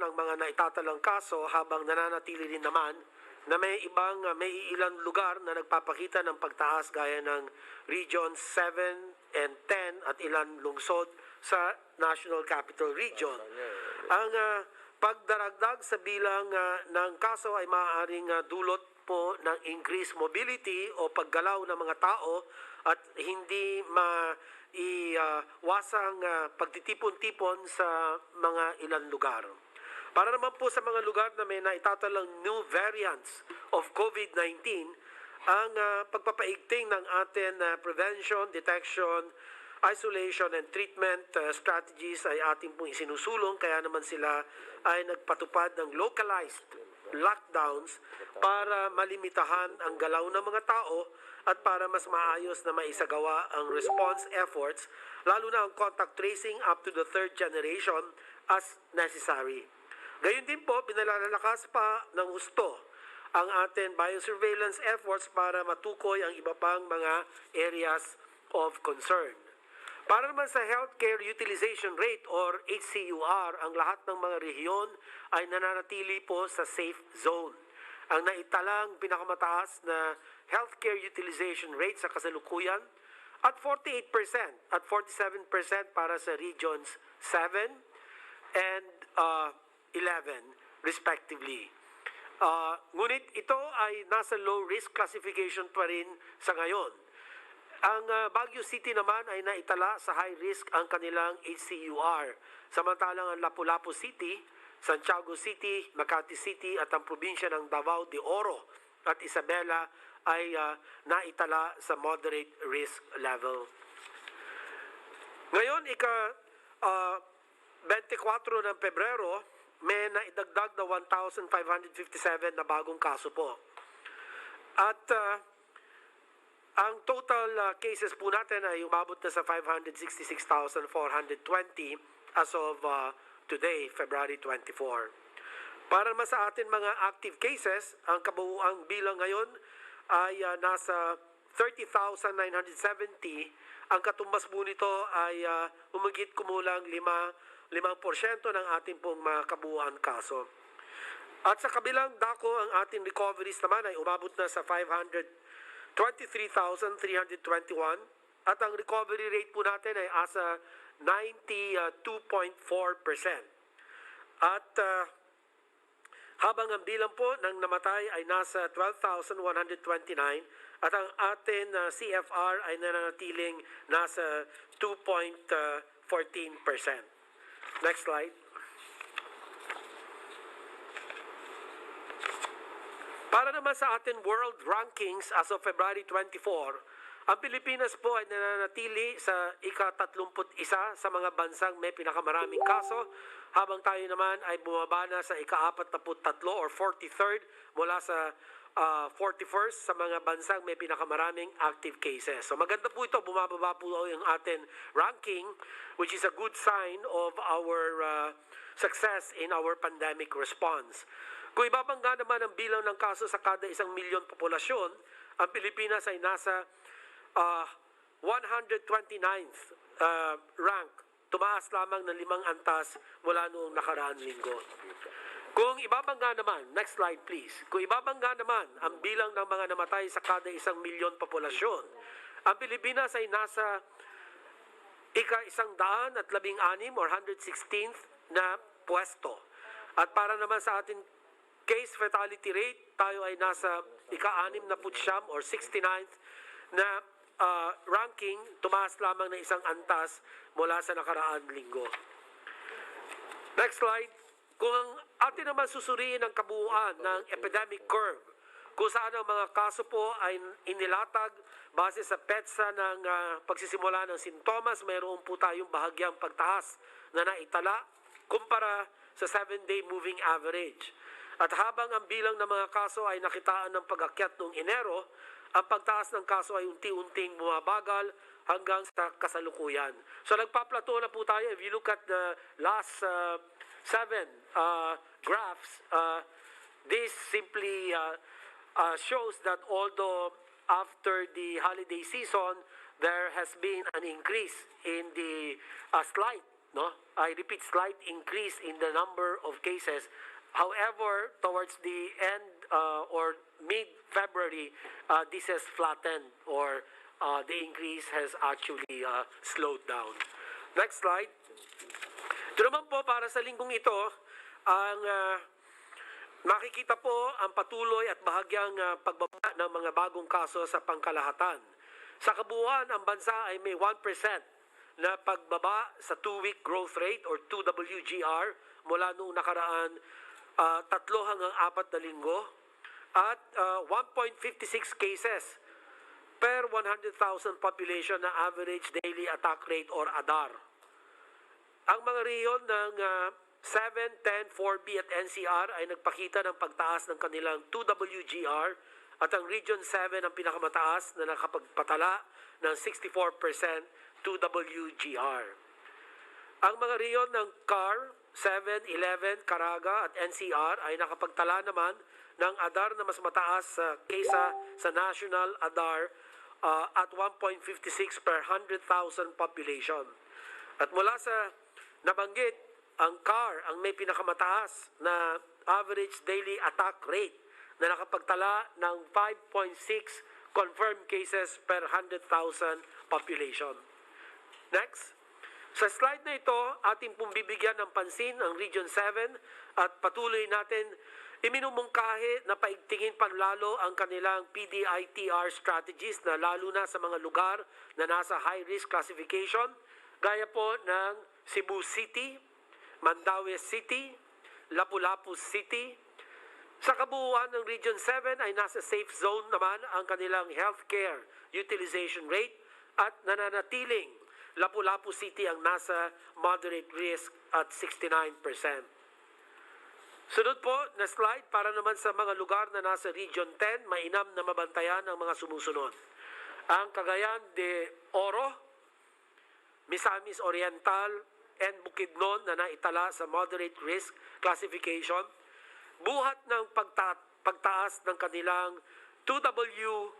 ng mga naitatalang kaso habang nananatili rin naman na may ilang lugar na nagpapakita ng pagtaas gaya ng Region 7 and 10 at ilang lungsod sa National Capital Region. Ang pagdaragdag sa bilang ng kaso ay maaaring dulot po ng increased mobility o paggalaw ng mga tao at hindi maiwasang pagtitipon-tipon sa mga ilang lugar. Para naman po sa mga lugar na may naitatalang new variants of COVID-19, ang pagpapaigting ng ating prevention, detection, isolation and treatment strategies ay ating pong isinusulong, kaya naman sila ay nagpatupad ng localized lockdowns para malimitahan ang galaw ng mga tao at para mas maayos na maisagawa ang response efforts, lalo na ang contact tracing up to the third generation as necessary. Gayun din po, pinalalakas pa ng husto ang ating biosurveillance efforts para matukoy ang iba pang mga areas of concern. Para naman sa healthcare utilization rate or HCUR, ang lahat ng mga rehiyon ay nananatili po sa safe zone. Ang naitalang pinakamataas na healthcare utilization rate sa kasalukuyan at 48% at 47% para sa regions 7 and 11 respectively. Ngunit ito ay nasa low risk classification pa rin sa ngayon. Ang Baguio City naman ay naitala sa high risk ang kanilang HCUR. Samantalang ang Lapu-Lapu City, Santiago City, Makati City at ang probinsya ng Davao de Oro at Isabela ay naitala sa moderate risk level. Ngayon, 24 ng Pebrero, may naidagdag na 1,557 na bagong kaso po. At ang total cases po natin ay umabot na sa 566,420 as of today, February 24. Para naman sa atin mga active cases, ang kabuuang bilang ngayon ay nasa 30,970. Ang katumbas po nito ay humigit kumulang 5% ng ating pong mga kabuuan kaso. At sa kabilang dako, ang ating recoveries naman ay umabot na sa 523,321 at ang recovery rate po natin ay asa 92.4%. At habang ang bilang po ng namatay ay nasa 12,129 at ang ating CFR ay nananatiling nasa 2.14%. Next slide. Para naman sa ating world rankings as of February 24, ang Pilipinas po ay nananatili sa ika-31 sa mga bansang may pinakamaraming kaso, habang tayo naman ay bumaba na sa ika-43 or 43rd mula sa 41st sa mga bansang may pinakamaraming active cases. So maganda po ito, bumababa po yung ating ranking, which is a good sign of our success in our pandemic response. Kung ibabangga naman ang bilang ng kaso sa kada 1 milyon populasyon, ang Pilipinas ay nasa 129th rank. Tumaas lamang ng 5 antas mula noong nakaraang linggo. Kung ibabangga naman, next slide please. Kung ibabangga naman ang bilang ng mga namatay sa kada 1 milyon populasyon, ang Pilipinas ay nasa ika-116 or 116th na pwesto. At para naman sa ating case fatality rate, tayo ay nasa ika-69 or 69th na ranking, tumaas lamang na 1 antas mula sa nakaraang linggo. Next slide. Kung atin naman susuriin ang kabuuan ng epidemic curve, kung saan ang mga kaso po ay inilatag base sa petsa ng pagsisimula ng sintomas, mayroon po tayong bahagyang pagtaas na naitala kumpara sa 7-day moving average. At habang ang bilang ng mga kaso ay nakitaan ng pag-akyat noong Enero, ang pagtaas ng kaso ay unti-unting bumabagal hanggang sa kasalukuyan. So nagpa-plateau na po tayo. If you look at the last 7 graphs, this simply shows that although after the holiday season, there has been an increase in the slight no? I repeat, slight increase in the number of cases. However, towards the end or mid-February, this has flattened, or the increase has actually slowed down. Next slide. Ito naman po, para sa linggong ito, ang makikita po ang patuloy at bahagyang pagbaba ng mga bagong kaso sa pangkalahatan. Sa kabuuan, ang bansa ay may 1% na pagbaba sa 2-week growth rate or 2WGR mula noong nakaraan 3 hanggang 4 na linggo, at 1.56 cases per 100,000 population na average daily attack rate or ADAR. Ang mga rehiyon ng 7, 10, 4B at NCR ay nagpakita ng pagtaas ng kanilang 2WGR, at ang Region 7 ang pinakamataas na nakapagpatala ng 64% 2WGR. Ang mga rehiyon ng CAR, 7, 11, Caraga at NCR ay nakapagtala naman ng ADAR na mas mataas kaysa sa national ADAR at 1.56 per 100,000 population. At mula sa nabanggit, ang CAR ang may pinakamataas na average daily attack rate na nakapagtala ng 5.6 confirmed cases per 100,000 population. Next. Sa slide na ito, ating pong bibigyan ng pansin ang Region 7 at patuloy natin iminumungkahi na paigtingin panlalo ang kanilang PDEA strategies na lalo na sa mga lugar na nasa high-risk classification, gaya po ng Cebu City, Mandaue City, Lapu-Lapu City. Sa kabuuan ng Region 7 ay nasa safe zone naman ang kanilang healthcare utilization rate, at nananatiling Lapu-Lapu City ang nasa moderate risk at 69%. Sunod po na slide para naman sa mga lugar na nasa Region 10, mainam na mabantayan ang mga sumusunod. Ang Cagayan de Oro, Misamis Oriental, and Bukidnon na naitala sa moderate risk classification, buhat ng pagtaas ng kanilang 2W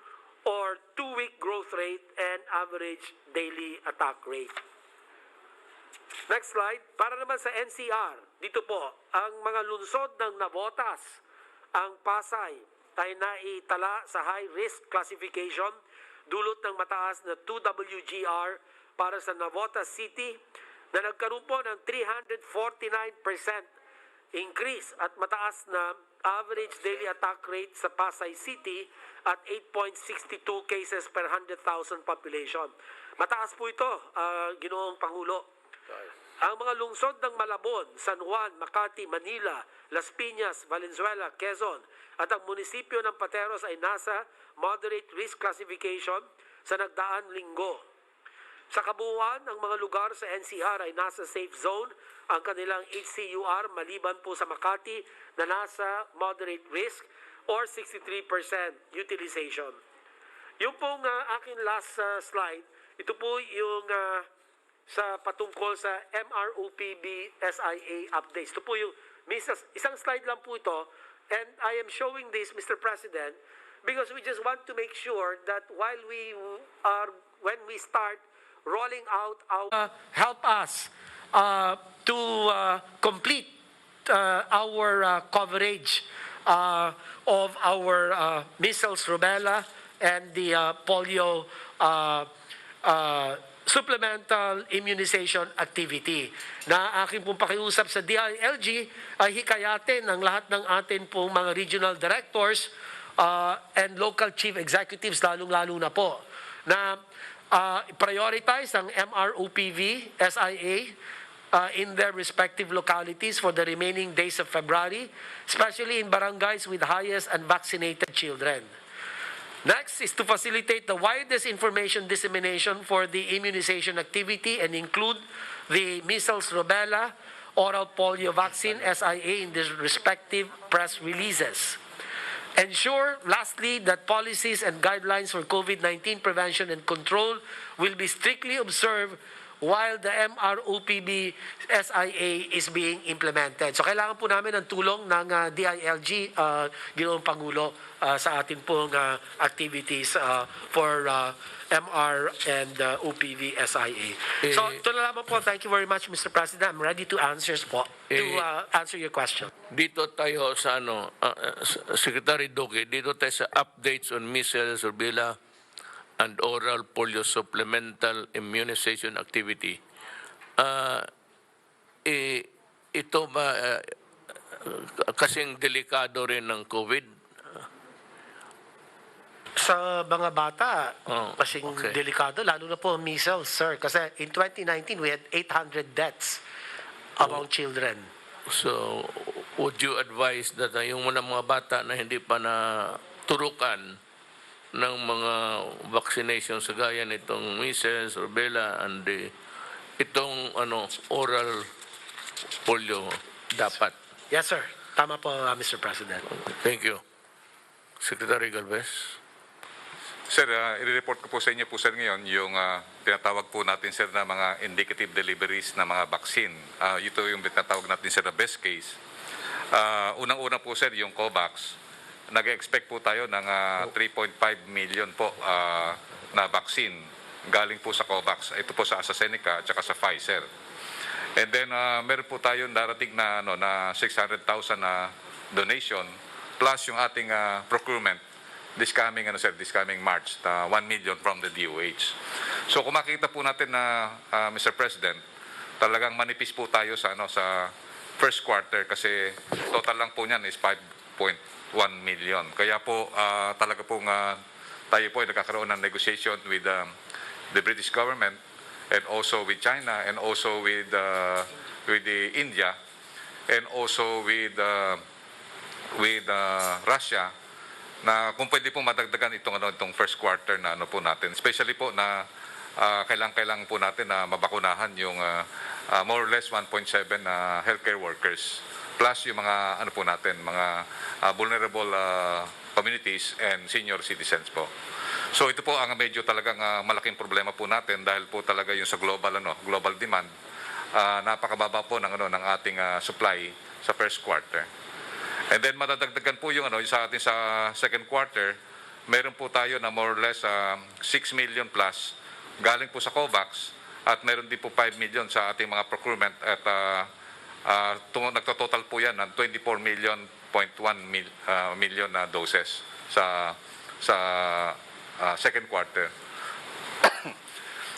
or 2-week growth rate and average daily attack rate. Next slide. Para naman sa NCR, dito po, ang mga lungsod ng Navotas, ang Pasay, ay naitala sa high-risk classification, dulot ng mataas na 2WGR para sa Navotas City, na nagkaroon po ng 349% increase at mataas na average daily attack rate sa Pasay City at 8.62 cases per 100,000 population. Mataas po ito, Ginoong Pangulo. Ang mga lungsod ng Malabon, San Juan, Makati, Manila, Las Piñas, Valenzuela, Quezon at ang munisipyo ng Pateros ay nasa moderate risk classification sa nagdaang linggo. Sa kabuuan, ang mga lugar sa NCR ay nasa safe zone ang kanilang HCUR maliban po sa Makati na nasa moderate risk or 63% utilization. Yung pong akin last slide, ito po yung sa patungkol sa MROPB SIA updates. Ito po yung isang slide lang po ito, and I am showing this, Mr. President, because we just want to make sure that when we start rolling out our help us to complete our coverage of our measles, rubella, and the polio supplemental immunization activity. Na aking pong pakiusap sa DILG ay hikayatin ang lahat ng atin pong mga regional directors and local chief executives, lalong-lalo na po, na prioritize ang MROPV, SIA, in their respective localities for the remaining days of February, especially in barangays with highest unvaccinated children. Next is to facilitate the widest information dissemination for the immunization activity and include the measles, rubella, oral polio vaccine, SIA, in their respective press releases. Ensure, lastly, that policies and guidelines for COVID-19 prevention and control will be strictly observed while the MROPB SIA is being implemented. So kailangan po namin ng tulong ng DILG, Ginoong Pangulo, sa atin pong activities for MR and OPV SIA. So ito na lamang po. Thank you very much, Mr. President. I'm ready to answer your question. Dito tayo sa Secretary Duque, dito tayo sa updates on measles, rubella, and oral polio supplemental immunization activity. Ito ba kasing delikado rin ng COVID? Sa mga bata, kasing okay. delikado, lalo na po measles, sir. Kasi in 2019, we had 800 deaths among children. So, would you advise that yung mga bata na hindi pa na turukan ng mga vaccination sa gaya nitong measles, rubella, and itong oral polio dapat? Yes, sir. Tama po, Mr. President. Thank you. Secretary Galvez. Sir, i-report ko po sa inyo po sir ngayon yung tinatawag po natin sir na mga indicative deliveries na mga vaccine. Ito yung tinatawag natin sir na best case. Unang-una po sir yung COVAX. Nag-expect po tayo ng 3.5 million po na vaccine galing po sa COVAX. Ito po sa AstraZeneca at saka sa Pfizer. And then meron po tayong darating na na 600,000 na donation plus yung ating procurement this coming March, 1 million from the DOH. So kung makita po natin na Mr. President, talagang manipis po tayo sa sa first quarter kasi total lang po niyan is 5.1 million. Kaya po talaga po tayo po ay nagkakaroon ng negotiation with the British government and also with China and also with the India and also with Russia na kung pwede po madagdagan itong first quarter na po natin, especially po na kailangan po natin na mabakunahan yung more or less 1.7 healthcare workers plus yung mga po natin mga vulnerable communities and senior citizens po. So ito po ang medyo talagang malaking problema po natin dahil po talaga yung sa global demand napakababa po ng ng ating supply sa first quarter. And then madadagdagan po yung sa atin sa second quarter, meron po tayo na more or less 6 million plus galing po sa COVAX at meron din po 5 million sa ating mga procurement at nagtototal po yan ng 24 million na doses sa second quarter.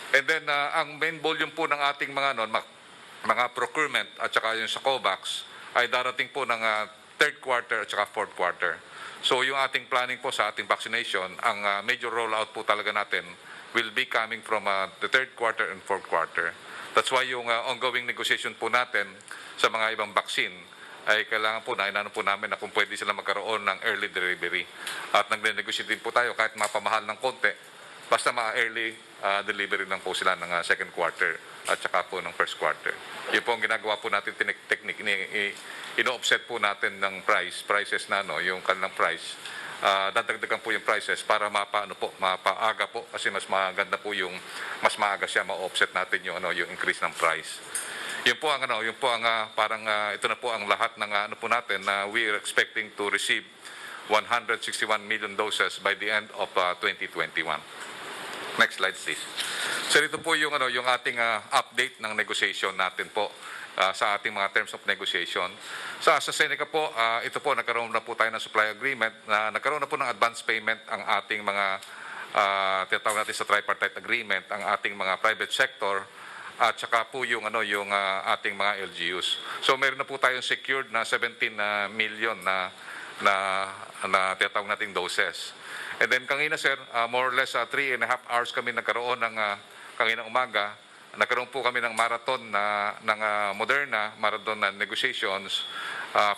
And then ang main volume po ng ating mga procurement at saka yung sa COVAX ay darating po ng third quarter at saka fourth quarter. So yung ating planning po sa ating vaccination, ang major rollout po talaga natin will be coming from the third quarter and fourth quarter. That's why yung ongoing negotiation po natin sa mga ibang vaccine ay kailangan po na inano po namin na kung pwede sila magkaroon ng early delivery. At nag-negotiate din po tayo kahit mapamahal ng konti, basta ma-early delivery lang po sila ng second quarter at saka po ng first quarter. Yun po ang ginagawa po natin technique ino-offset po natin ng prices na yung kanilang price. Dadagdagan po yung prices para mapaaga po kasi mas maganda po yung mas maaga siya ma-offset natin yung yung increase ng price. Yun po ang parang ito na po ang lahat ng po natin na we are expecting to receive 161 million doses by the end of 2021. Next slide please. So ito po yung yung ating update ng negotiation natin po sa ating mga terms of negotiation. Sa AstraZeneca po, ito po nagkaroon na po tayo ng supply agreement na nagkaroon na po ng advance payment ang ating mga tinatawag natin sa tripartite agreement ang ating mga private sector at saka po yung yung ating mga LGUs. So meron na po tayong secured na 17 million na tinatawag nating doses. And then kanina sir, more or less 3.5 hours kami nagkaroon ng kanina umaga. Nagkaroon po kami ng marathon ng Moderna, marathon na negotiations,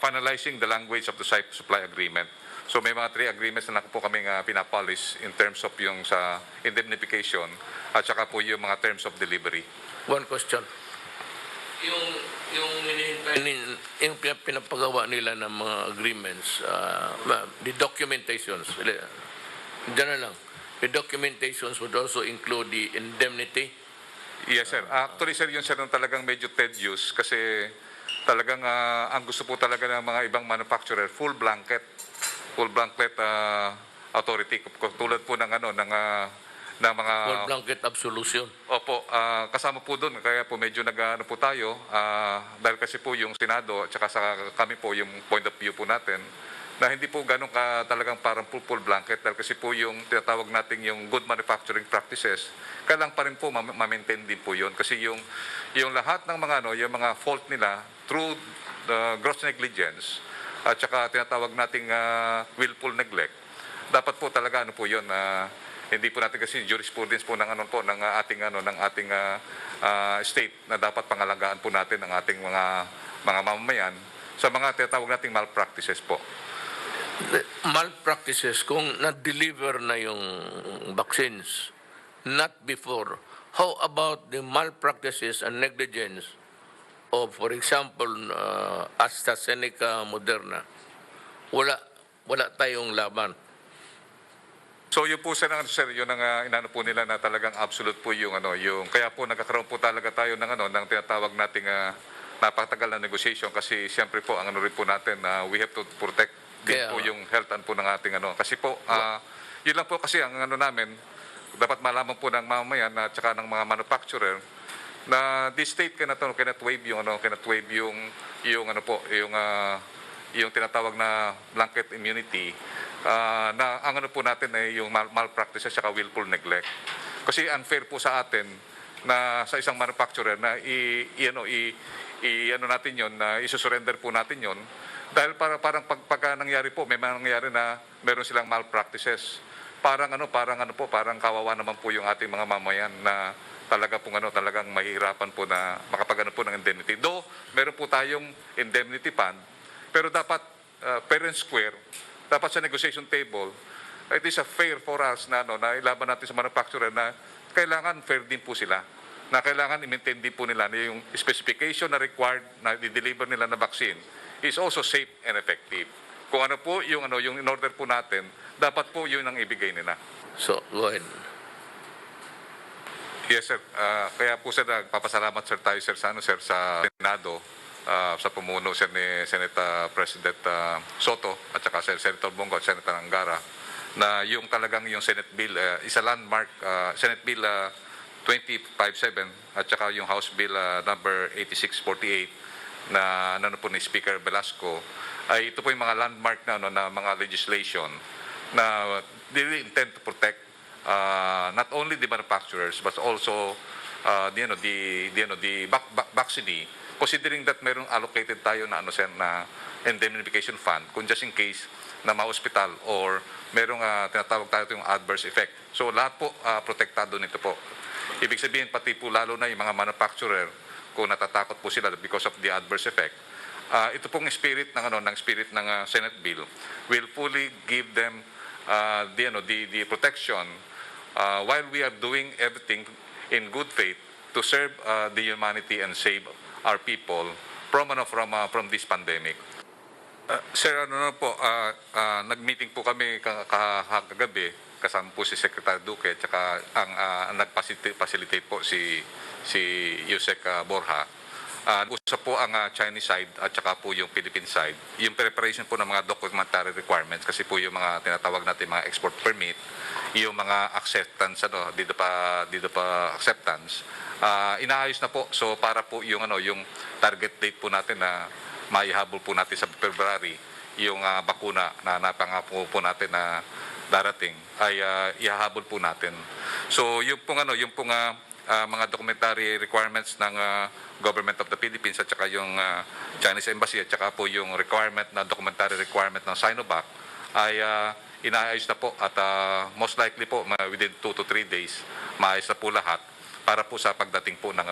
finalizing the language of the supply agreement. So may mga 3 agreements na po kaming pinapolish in terms of yung sa indemnification at saka po yung mga terms of delivery. One question. Yung pinapagawa nila ng mga agreements, the documentations, dyan na lang. The documentations would also include the indemnity Yes, sir. Actually, sir, yun sir, nung talagang medyo tedious kasi talagang ang gusto po talaga ng mga ibang manufacturer, full blanket authority. Tulad po ng ng mga Full blanket absolution. Opo, kasama po doon. Kaya po medyo nag-ano po tayo dahil kasi po yung Senado at saka sa kami po yung point of view po natin na hindi po ganun ka talagang parang full blanket dahil kasi po yung tinatawag nating yung good manufacturing practices kailangan pa rin po ma-maintain din po yun kasi yung lahat ng mga yung mga fault nila through the gross negligence at saka tinatawag nating willful neglect dapat po talaga po yun hindi po natin kasi jurisprudence po ng ng ating state na dapat pangalagaan po natin ang ating mga mamamayan sa mga tinatawag nating malpractices po. Malpractices, kung na-deliver na yung vaccines, not before, how about the malpractices and negligence of, for example, AstraZeneca, Moderna? Wala tayong laban. So yun po sir, yun ang inano po nila na talagang absolute po yung yung kaya po nagkakaroon po talaga tayo ng ng tinatawag nating napakatagal na negotiation kasi siyempre po ang rin po natin we have to protect din po yung health po ng ating kasi po yun lang po kasi ang namin dapat malaman po ng mamamayan at saka ng mga manufacturer na this state cannot waive yung yung tinatawag na blanket immunity na ang po natin ay yung malpractice at saka willful neglect. Kasi unfair po sa atin na sa isang manufacturer na natin yon na isusurrender po natin yon dahil parang pag nangyari po may nangyari na meron silang malpractices. Parang kawawa naman po yung ating mga mamayan na talaga pong talagang mahihirapan po na makapag po ng indemnity. Though meron po tayong indemnity fund pero dapat fair and square dapat sa negotiation table, it is fair for us na ilaban natin sa manufacturer na kailangan fair din po sila. Na kailangan i-maintain din po nila na yung specification na required na i-deliver nila na vaccine is also safe and effective. Kung ano po yung in order po natin, dapat po yun ang ibigay nila. So, go ahead. Yes, sir. Kaya po sir, nagpapasalamat sir tayo sir sa Senado. Sa pumuno sir ni Senate President Soto at saka Senator Bongo at Senator Angara na yung talagang yung Senate Bill isa landmark Senate Bill 2057 at saka yung House Bill number 8648 na po ni Speaker Velasco ay ito po yung mga landmark na mga legislation na really intend to protect not only the manufacturers but also the vaccinee considering that mayroong allocated tayo na na indemnification fund kung just in case na ma-hospital or mayroong tinatawag tayo yung adverse effect. So lahat po protektado nito po. Ibig sabihin pati po lalo na yung mga manufacturer kung natatakot po sila because of the adverse effect. Ito pong spirit ng Senate bill will fully give them the protection while we are doing everything in good faith to serve the humanity and save our people from this pandemic. Sir, nag-meeting po kami kagabi kasama po si Secretary Duque at saka ang nag-facilitate po si Yusek Borja. Usap po ang Chinese side at saka po yung Philippine side. Yung preparation po ng mga documentary requirements kasi po yung mga tinatawag natin mga export permit, yung mga acceptance dito pa acceptance. Inaayos na po. So para po yung yung target date po natin na maihabol po natin sa February yung bakuna na napangako po natin na darating ay ihahabol po natin. So yung mga documentary requirements ng Government of the Philippines at saka yung Chinese Embassy at saka po yung documentary requirement ng Sinovac ay inaayos na po at most likely po within 2 to 3 days maayos na po lahat para po sa pagdating po ng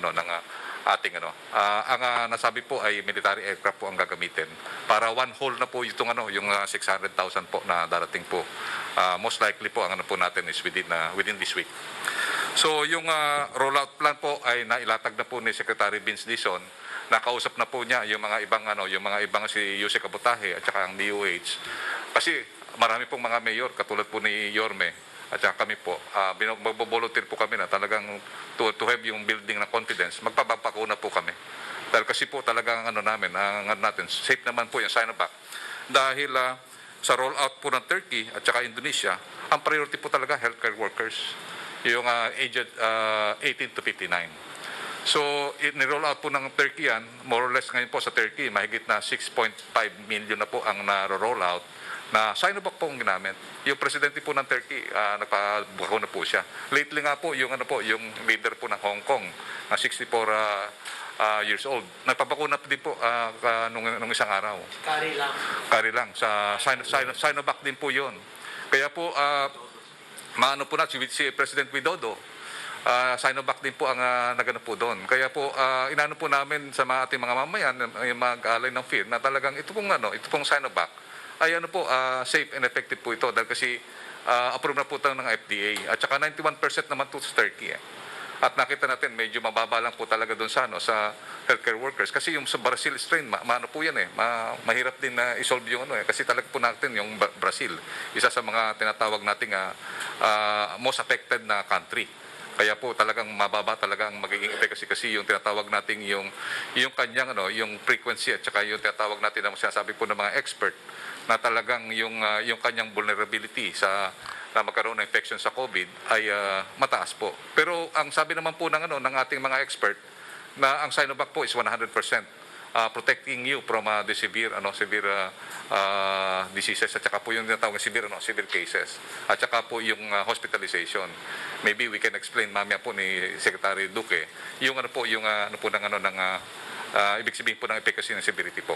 ating ang nasabi po ay military aircraft po ang gagamitin para one whole na po yung 600,000 po na darating po. Most likely po ang po natin is within this week. So yung rollout plan po ay nailatag na po ni Secretary Vince Dizon. Nakausap na po niya yung mga ibang si Yusek Abotahe at saka ang DOH. Kasi marami pong mga mayor katulad po ni Yorme at saka kami po, magbo-volunteer po kami na talagang to have yung building na confidence, magpapakuna po kami. Dahil kasi po talagang natin, safe naman po yung Sinovac. Dahil sa rollout po ng Turkey at saka Indonesia, ang priority po talaga healthcare workers, yung aged 18 to 59. So, ni-roll out po ng Turkey yan, more or less ngayon po sa Turkey, mahigit na 6.5 million na po ang na-roll out na Sinovac po ang ginamit. Yung presidente po ng Turkey, nagpabakuna po siya. Lately nga po, yung leader po ng Hong Kong, na 64 years old, nagpabakuna din po nung isang araw. Kari lang. Sa Sinovac din po yun. Kaya po, maano po na, si President Widodo, Sinovac din po ang nagano po doon. Kaya po inano po namin sa mga ating mga mamayan, yung mag-alay ng fear na talagang ito pong Sinovac ay safe and effective po ito dahil kasi approve na po ito ng FDA at saka 91% naman to sa Turkey. At nakita natin medyo mababa lang po talaga doon sa healthcare workers kasi yung sa Brazil strain maano po yan mahirap din na isolve yung kasi talaga po natin yung Brazil isa sa mga tinatawag nating most affected na country. Kaya po talagang mababa talaga ang magiging efficacy kasi yung tinatawag nating yung kanyang yung frequency at saka yung tinatawag natin na sinasabi po ng mga expert na talagang yung kanyang vulnerability na magkaroon ng infection sa COVID ay mataas po. Pero ang sabi naman po ng ating mga expert na ang Sinovac po is 100% protecting you from the severe diseases at saka po yung tinatawag severe cases at saka po yung hospitalization. Maybe we can explain mamaya po ni Secretary Duque yung ibig sabihin po ng efficacy ng severity po.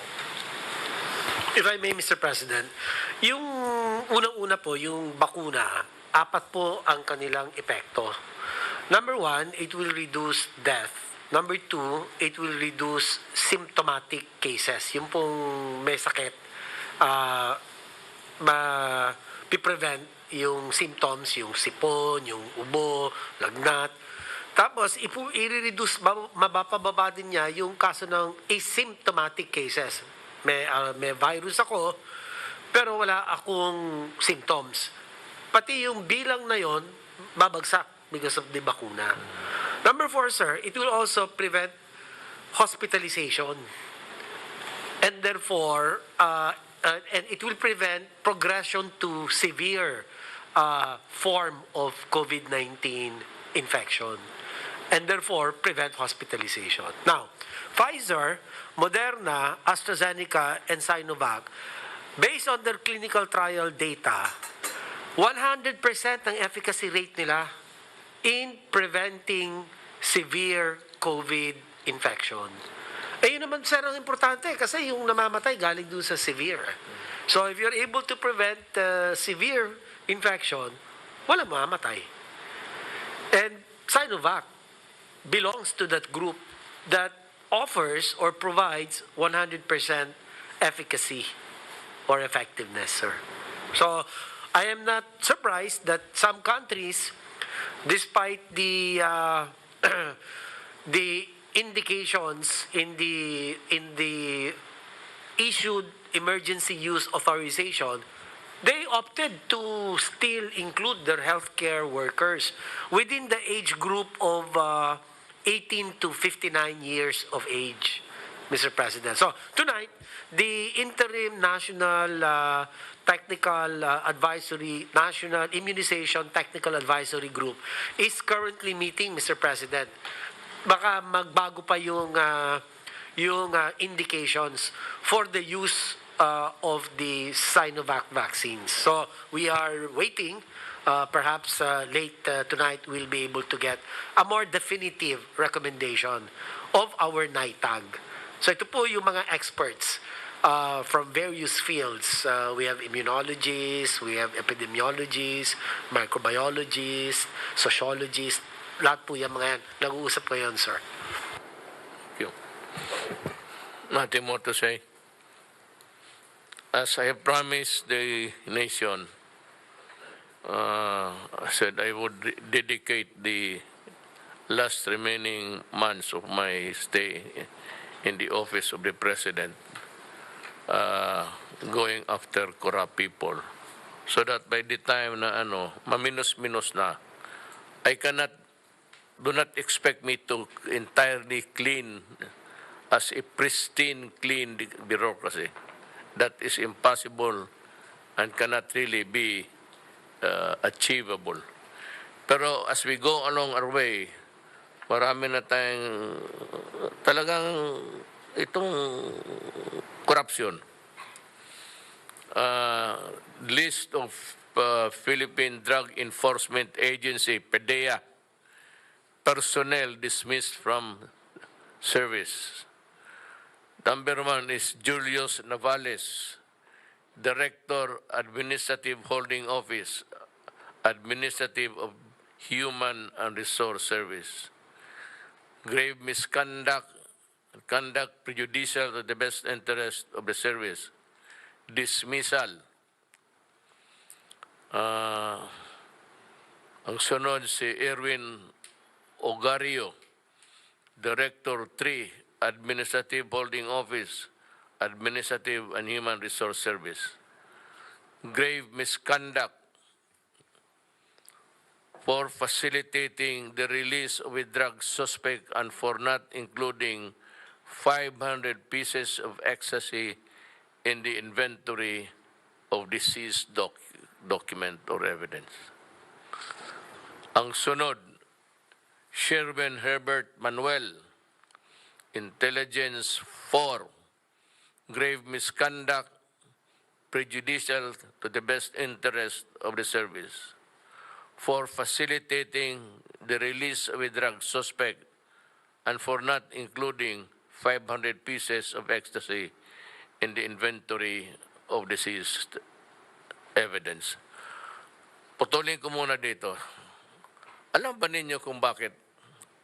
If I may, Mr. President, yung unang-una po, yung bakuna, 4 po ang kanilang epekto. Number 1, it will reduce death. Number 2, it will reduce symptomatic cases. Yung pong may sakit, ma-prevent yung symptoms, yung sipon, yung ubo, lagnat. Tapos, i-reduce, mabababa din niya yung kaso ng asymptomatic cases. May virus ako, pero wala akong symptoms. Pati yung bilang na yon babagsak because of the bakuna. Number 4, sir, it will also prevent hospitalization. And therefore, and it will prevent progression to severe form of COVID-19 infection. And therefore, prevent hospitalization. Now, Pfizer, Moderna, AstraZeneca, and Sinovac, based on their clinical trial data, 100% ang efficacy rate nila in preventing severe COVID infection. Yun naman, sir, ang importante kasi yung namamatay galing dun sa severe. So if you're able to prevent severe infection, walang mamamatay. And Sinovac belongs to that group that offers or provides 100% efficacy or effectiveness, sir. So I am not surprised that some countries, despite the the indications in the issued emergency use authorization, they opted to still include their healthcare workers within the age group of 18 to 59 years of age, Mr. President. So tonight, the interim national National Immunization Technical Advisory Group is currently meeting, Mr. President. Baka magbago pa yung indications for the use of the Sinovac vaccines. So we are waiting. Perhaps late tonight we'll be able to get a more definitive recommendation of our NITAG. So ito po yung mga experts from various fields. We have immunologists, we have epidemiologists, microbiologists, sociologists. Lahat po yung mga yan. Nag-uusap ngayon, sir. Thank you. Nothing more to say. As I have promised the nation, I said I would dedicate the last remaining months of my stay in the office of the President going after corrupt people so that by the time na maminus-minus na, do not expect me to entirely clean as a pristine, clean bureaucracy. That is impossible and cannot really be achievable. Pero as we go along our way, marami na tayong talagang itong corruption. List of Philippine Drug Enforcement Agency, PDEA, personnel dismissed from service. Number 1 is Julius Navales, Director, Administrative Holding Office, Administrative of Human and Resource Service. Grave misconduct, conduct prejudicial to the best interest of the service. Dismissal. Ang sunod si Erwin Ogario, Director 3, Administrative Holding Office, Administrative and Human Resource Service. Grave misconduct for facilitating the release of a drug suspect and for not including 500 pieces of ecstasy in the inventory of deceased document or evidence. Ang sunod, Sherwin Herbert Manuel, Intelligence 4, grave misconduct, prejudicial to the best interest of the service, for facilitating the release of a drug suspect and for not including 500 pieces of ecstasy in the inventory of deceased evidence. Putulin ko muna dito. Alam ba ninyo kung bakit?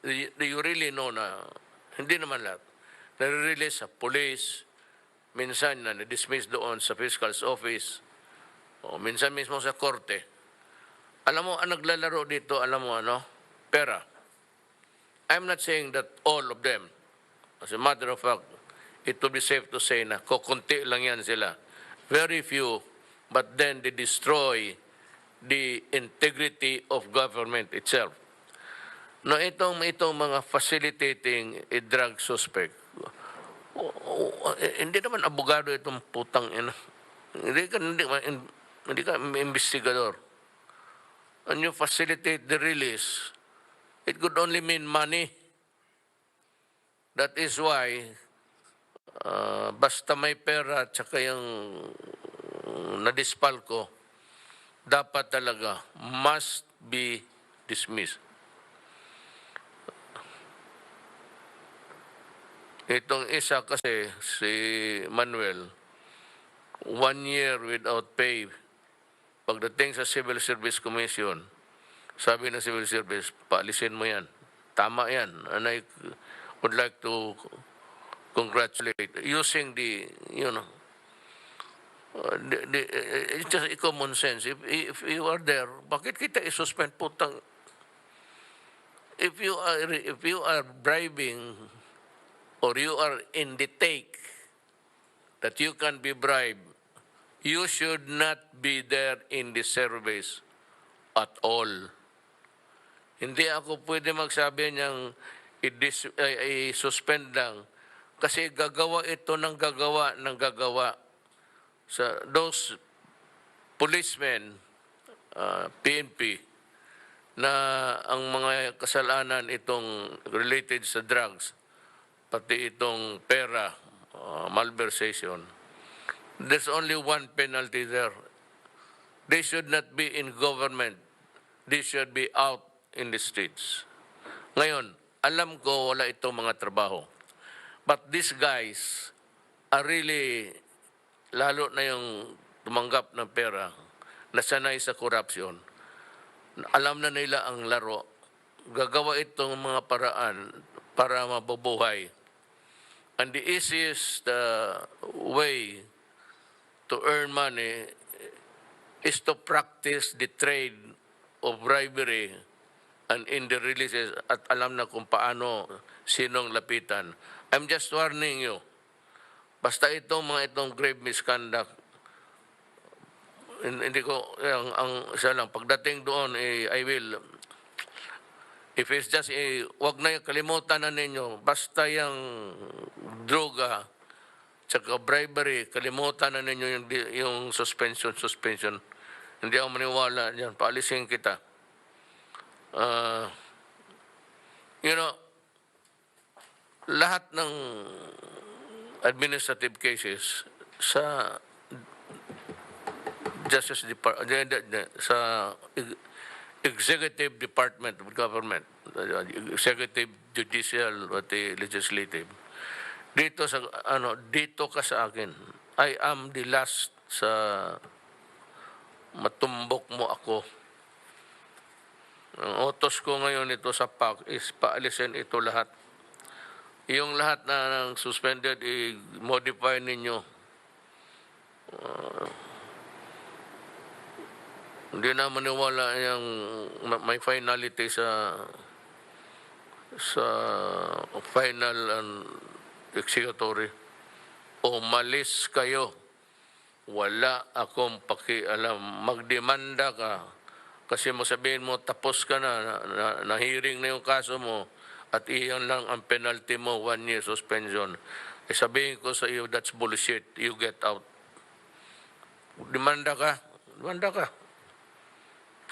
Do you really know na hindi naman lahat? Nare-release sa police, minsan na na-dismiss doon sa fiscal's office, o minsan mismo sa korte. Alam mo, ang naglalaro dito, alam mo pera. I'm not saying that all of them. As a matter of fact, it would be safe to say na kukunti lang yan sila. Very few, but then they destroy the integrity of government itself. No, itong mga facilitating a drug suspect, hindi naman abogado itong putang ina. Hindi ka investigador. And you facilitate the release, it could only mean money. That is why, basta may pera at saka yung nadispal ko, dapat talaga must be dismissed. Itong isa kasi, si Manuel, 1 year without pay. Pagdating sa Civil Service Commission, sabi ng Civil Service, paalisin mo yan. Tama yan. And I would like to congratulate. Using the, it's just a common sense. If you are there, bakit kita i-suspend putang? If you are bribing or you are in the take that you can be bribed, you should not be there in the service at all. Hindi ako pwede magsabi niyang i-suspend lang kasi gagawa ito ng gagawa. Sa those policemen, PNP, na ang mga kasalanan itong related sa drugs, pati itong pera, malversation, there's only one penalty there. They should not be in government. They should be out in the streets. Ngayon, alam ko wala itong mga trabaho. But these guys are really, lalo na yung tumanggap ng pera, nasanay sa corruption, alam na nila ang laro, gagawa itong mga paraan para mabubuhay. And the easiest way to earn money is to practice the trade of bribery and in the releases at alam na kung paano, sinong lapitan. I'm just warning you. Basta itong grave misconduct, hindi ko, ang isa lang, pagdating doon, I will, if it's just, wag na yung kalimutan na ninyo, basta yung droga, tsaka bribery, kalimutan na ninyo yung suspension. Hindi ako maniwala dyan, paalisin kita. You know, lahat ng administrative cases sa Justice Department, sa Executive Department of Government, Executive, Judicial, pati Legislative. Dito sa dito ka sa akin. I am the last sa matumbok mo ako. Ang utos ko ngayon ito sa PAC is paalisin ito lahat. Yung lahat na suspended, i-modify ninyo. Hindi na maniwala yung may finality sa final and executory. Umalis kayo. Wala akong pakialam. Magdemanda ka. Kasi mo sabihin mo, tapos ka na hearing na yung kaso mo, at iyon lang ang penalty mo, 1 year suspension. Sabihin ko sa iyo, that's bullshit. You get out. Demanda ka.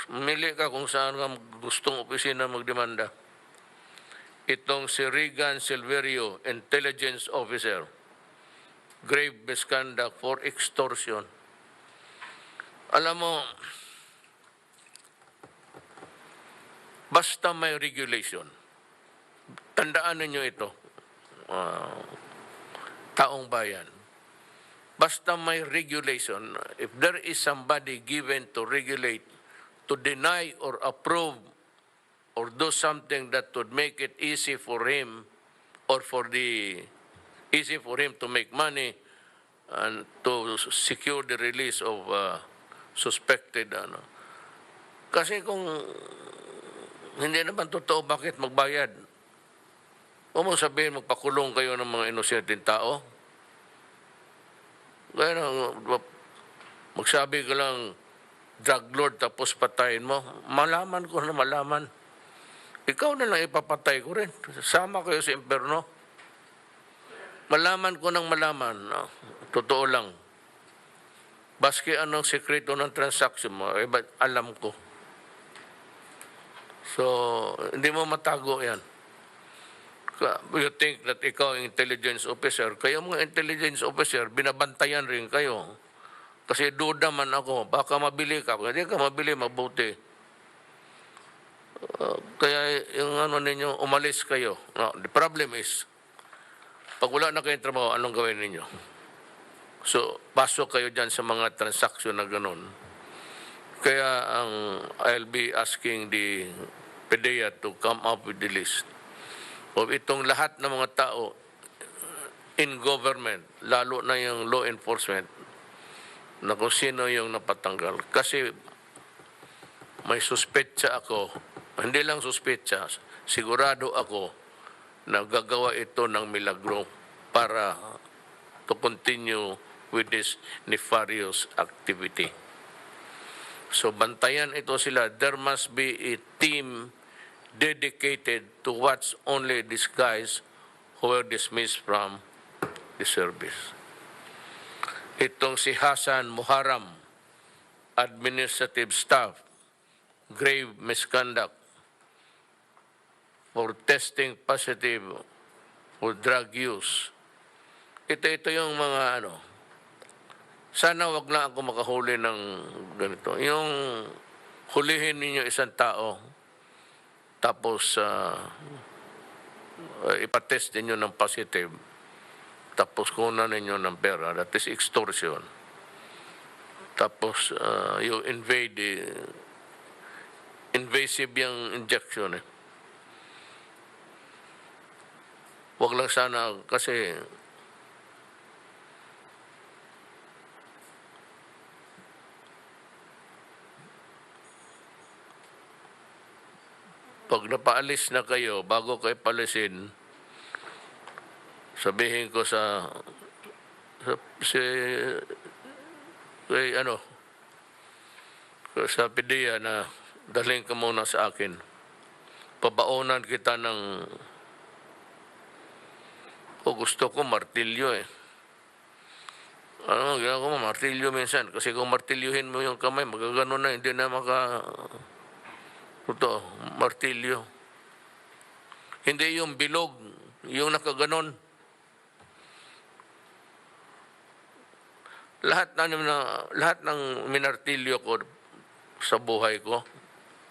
Mili ka kung saan ka gustong opisina magdemanda. Itong si Regan Silverio, intelligence officer, grave misconduct for extortion. Alam mo, basta may regulation, tandaan ninyo ito, taong bayan, basta may regulation, if there is somebody given to regulate, to deny or approve or do something that would make it easy for him or easy for him to make money and to secure the release of suspected Kasi kung hindi naman totoo, bakit magbayad? O mo sabihin, magpakulong kayo ng mga inosenteng tao? Kaya magsabi ka lang, drug lord, tapos patayin mo. Malaman ko na malaman. Ikaw na lang ipapatay ko rin. Sama kayo sa impyerno. Malaman ko ng malaman. No? Totoo lang. Baski anong sekreto ng transaction mo, alam ko. So, hindi mo matago yan. You think that ikaw ang intelligence officer, kayo mga intelligence officer, binabantayan rin kayo. Kasi duda man ako, baka mabili ka. Kung hindi ka mabili, mabuti. Kaya yung ninyo, umalis kayo. No, the problem is, pag wala na kayong trabaho, anong gawin ninyo? So, pasok kayo dyan sa mga transaksyon na ganun. Kaya I'll be asking the PDEA to come up with the list of itong lahat ng mga tao in government, lalo na yung law enforcement, na kung sino yung napatanggal. Kasi may suspetsa ako, hindi lang suspetsa, sigurado ako na gagawa ito ng milagro para to continue with this nefarious activity. So bantayan ito sila. There must be a team dedicated to watch only these guys who were dismissed from the service. Itong si Hasan Muharram, administrative staff, grave misconduct for testing positive for drug use. Ito yung mga sana wag lang ako makahuli ng ganito. Yung hulihin ninyo isang tao, tapos ipatest ninyo ng positive, tapos kunan ninyo ng pera, that is extortion. Tapos you invasive yung injection. Wag lang sana kasi pag napaalis na kayo, bago kayo palisin, sabihin ko kay, 'di ba? 'Yung 'di ba? 'Yung huli ninyo isang tao, tapos ipatest ninyo ng positive, tapos kunan ninyo ng pera, that is extortion. Tapos you invasive yung injection. Wag lang sana kasi wag lang sana kasi sa PDEA na dalhin ka muna sa akin. Pabaonan kita ng, o gusto ko martilyo eh. Ano, ginagawa ko martilyo minsan. Kasi kung martilyuhin mo yung kamay, magagano na, hindi na ito, martilyo. Hindi yung bilog, yung nakaganon. Lahat ng minartilyo ko sa buhay ko,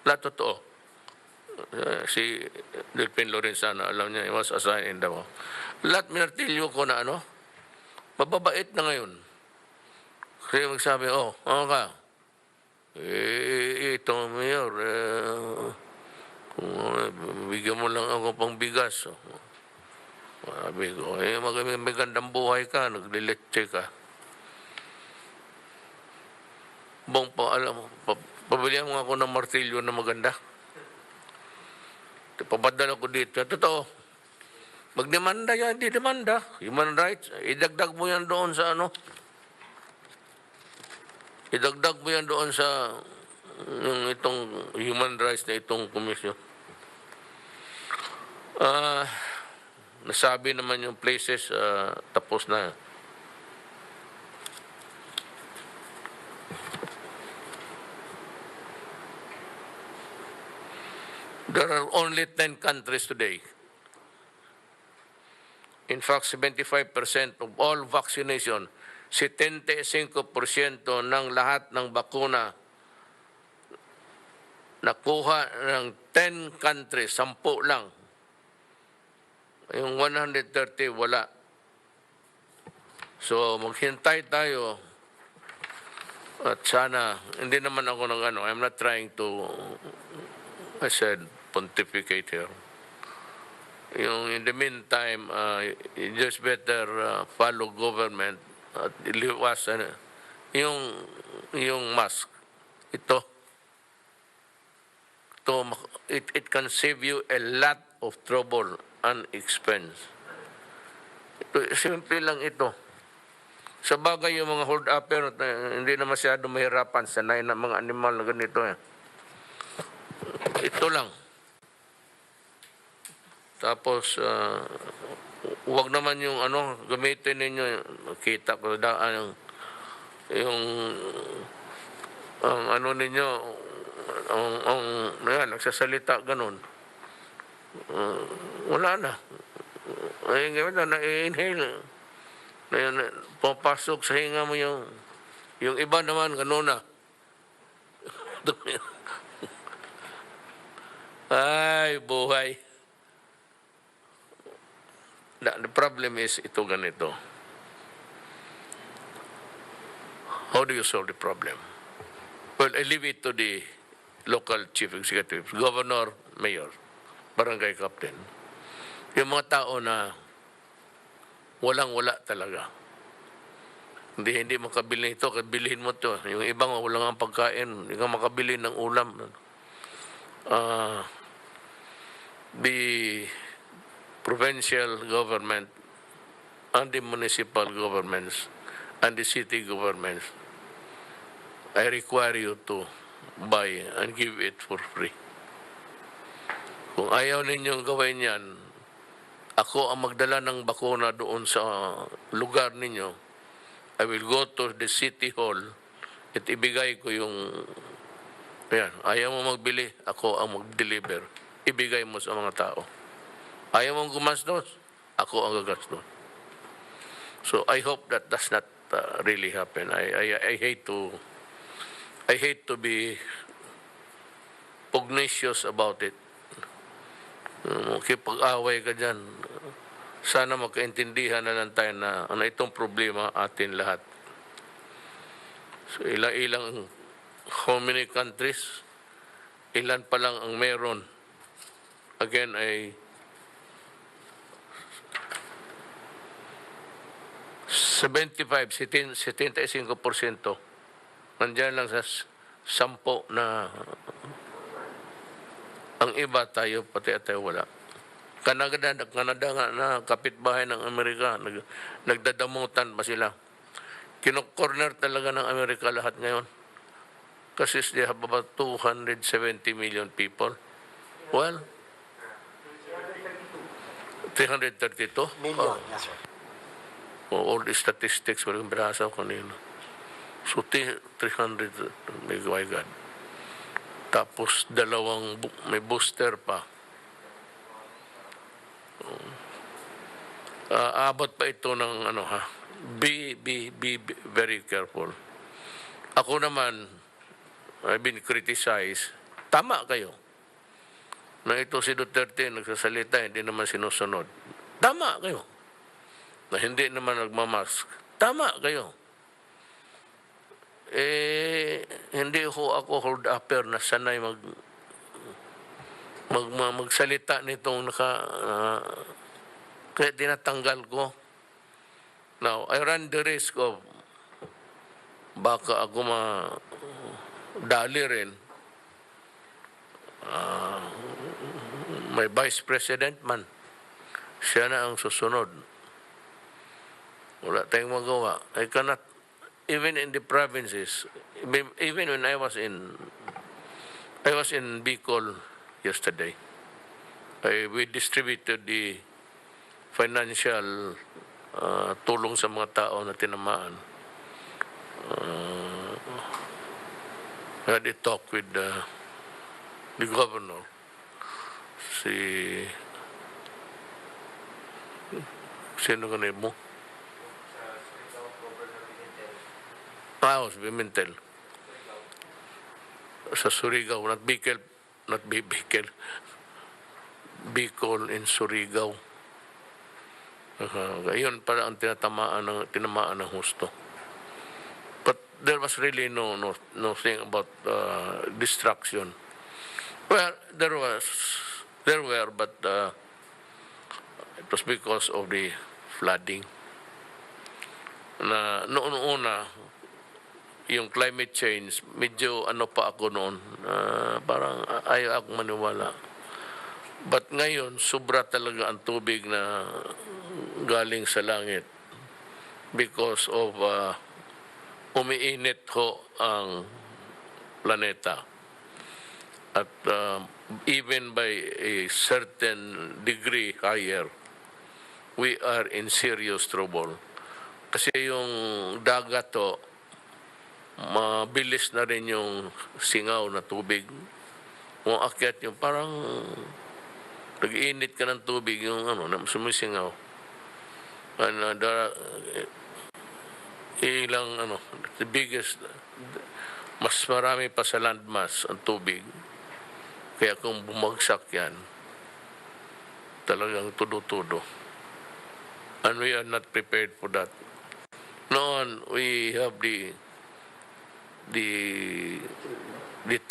lahat totoo. Si Delpin Lorenzana, alam niya, he was assigned in Davao. Lahat minartilyo ko na mababait na ngayon. Kasi magsabi, ano ka? Ito, Mayor, kung bigyan mo lang ako pang bigas. Sabi ko, magandang buhay ka, nagliletse ka. Bong pa, alam mo, pabilihan mo ako ng martilyo na maganda. Papadala ko dito. Totoo. Magdemanda yan, hindi demanda. Human rights, idagdag mo yan doon sa idagdag mo yan doon sa itong human rights na itong komisyon. Nasabi naman yung places, tapos na. There are only 10 countries today. In fact, 75% of all vaccination, 75% ng lahat ng bakuna nakuha ng 10 countries, 10 lang. Yung 130, wala. So, maghintay tayo. At sana, hindi naman ako I'm not trying to, I said, pontificate here. In the meantime, you just better follow government at iliwasan yung mask. It can save you a lot of trouble and expense. Simple lang ito. Sa bagay yung mga hold upper, hindi na masyado mahirapan, sanay na mga animal na ganito. Ito lang. Tapos, huwag naman yung gamitin ninyo, kita ko daan ninyo, nagsasalita, ganun. Wala na. Ay, na-inhale. Papasok sa hinga mo yung iba naman, ganun na. Ay, buhay. The problem is ito ganito. How do you solve the problem? Well, I leave it to the local chief executives, governor, mayor, barangay captain. Yung mga tao na walang-wala talaga. Hindi makabili ito, bilhin mo ito. Yung ibang walang ang pagkain, hindi ka makabili ng ulam. The provincial government and the municipal governments and the city governments, I require you to buy and give it for free. Kung ayaw ninyong gawin yan, ako ang magdala ng bakuna doon sa lugar ninyo. I will go to the city hall at ibigay ko yung, ayaw mo magbili, ako ang mag-deliver. Ibigay mo sa mga tao. Ayaw mong gumastos, ako ang gagastos. So I hope that does not really happen. I hate to be pugnacious about it. Makipag-away ka dyan. Sana magkaintindihan na lang tayo na itong problema atin lahat. So ilang how many countries, ilan pa lang ang meron. Again, 75% nandiyan lang sa 10 na ang iba tayo, pati tayo wala. Canada nga na kapitbahay ng Amerika, nagdadamutan pa sila. Kino-corner talaga ng Amerika lahat ngayon. Kasi they have about 270 million people. Well, 332? Million, yes, sir. All the statistics walang binasa ko kanina. So, 300, my God. Tapos, may booster pa. Abot pa ito ng be very careful. Ako naman, I've been criticized. Tama kayo. Na ito si Duterte nagsasalita, hindi naman sinusunod. Tama kayo. Na hindi naman nagmamask. Tama kayo. Hindi ako hold upper na sanay magsalita nitong kaya tinatanggal ko. Now, I run the risk of baka ako dali rin. May vice president man. Siya na ang susunod. Wala tayong magawa. I cannot, even in the provinces, even when I was in Bicol yesterday, we distributed the financial tulong sa mga tao na tinamaan. I had a talk with the governor, sino ka na mo? Pimentel. Sa Surigao, not Bicol, Bicol in Surigao. Yun pala ang tinamaan ng husto. But there was really nothing about distraction. Well, there were, but it was because of the flooding. Na noon una, yung climate change, medyo pa ako noon, parang ayaw ako maniwala. But ngayon, sobra talaga ang tubig na galing sa langit because of umiinit ho ang planeta. At even by a certain degree higher, we are in serious trouble. Kasi yung dagat ho, mabilis na rin yung singaw na tubig. Kung akyat yung parang nag-iinit ka ng tubig yung sumisingaw. The biggest, mas marami pa sa landmass ang tubig. Kaya kung bumagsak yan, talagang tudo-tudo. And we are not prepared for that. Noon, we have the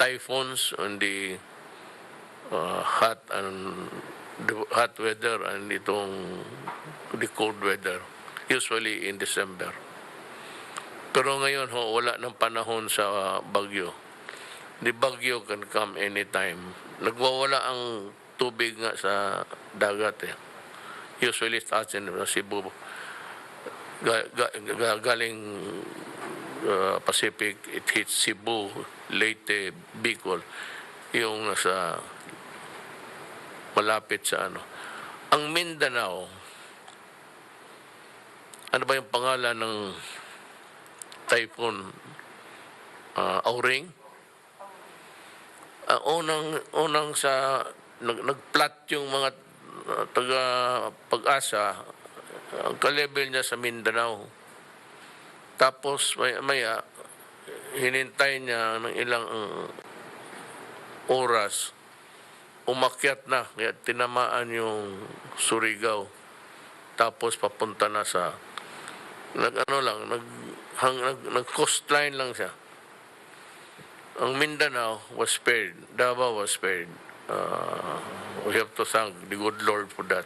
typhoons and the hot weather and the cold weather, usually in December. Pero ngayon wala ng panahon sa bagyo. The bagyo can come anytime. Nagwawala ang tubig nga sa dagat Usually it's in Cebu. Galing Pacific, it hits Cebu, Leyte, Bicol, yung nasa malapit sa Ang Mindanao, ano ba yung pangalan ng typhoon? Auring? Unang sa nag-plot yung mga taga Pag-asa, ang ka-level niya sa Mindanao. Tapos maya hinintay niya ng ilang oras, umakyat na, kaya tinamaan yung Surigao. Tapos papunta na sa nag-coastline lang siya. Ang Mindanao was spared, Davao was spared. We have to thank the good Lord for that.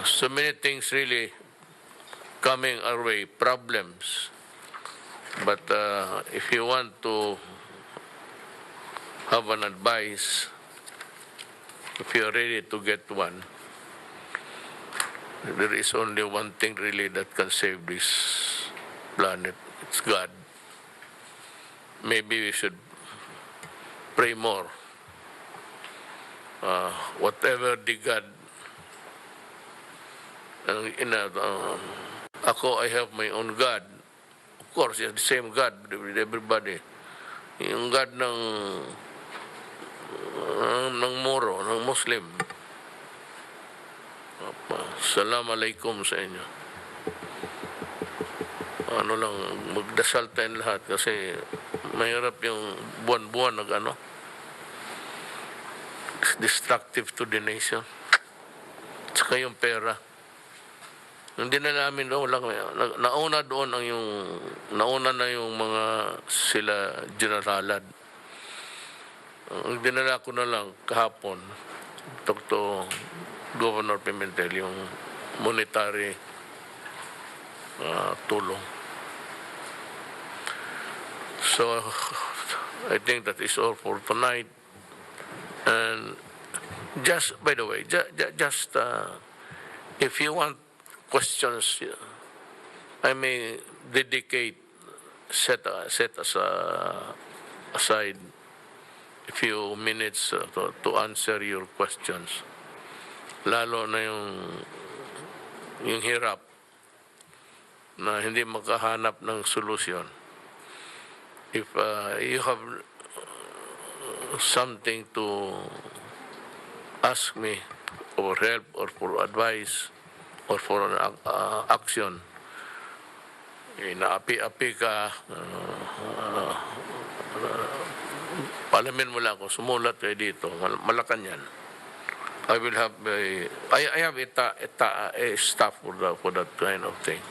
So many things really coming our way, problems. But if you want to have an advice, if you are ready to get one, there is only one thing really that can save this planet. It's God. maybe we should pray more. Whatever the God, ako, I have my own God. Of course, it's the same God with everybody. Yung God ng Moro, ng Muslim. Salam alaikum sa inyo. Ano lang, magdasal tayong lahat kasi mahirap yung buwan-buwan destructive to the nation. Tsaka yung pera. Hindi na namin doon, nauna doon nauna na yung mga sila generalan. Ang dinala ko na lang kahapon, talk to Governor Pimentel, yung monetary tulong. So, I think that is all for tonight. And just, by the way, if you want questions, I may set aside a few minutes to answer your questions. Lalo na yung hirap na hindi makahanap ng solusyon. If you have something to ask me for help or for advice or for action, naapi-api ka, palamin mo lang ako, sumulat kayo dito, Malacanang. I will have I have a staff for that kind of thing.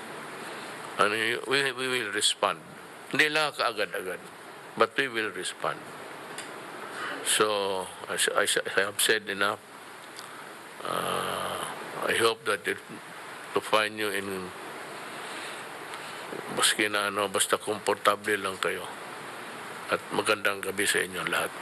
And we will respond. Hindi lang kaagad-agad, but we will respond. So, I have said enough. I hope that to find you in basta komportable lang kayo. At magandang gabi sa inyo lahat.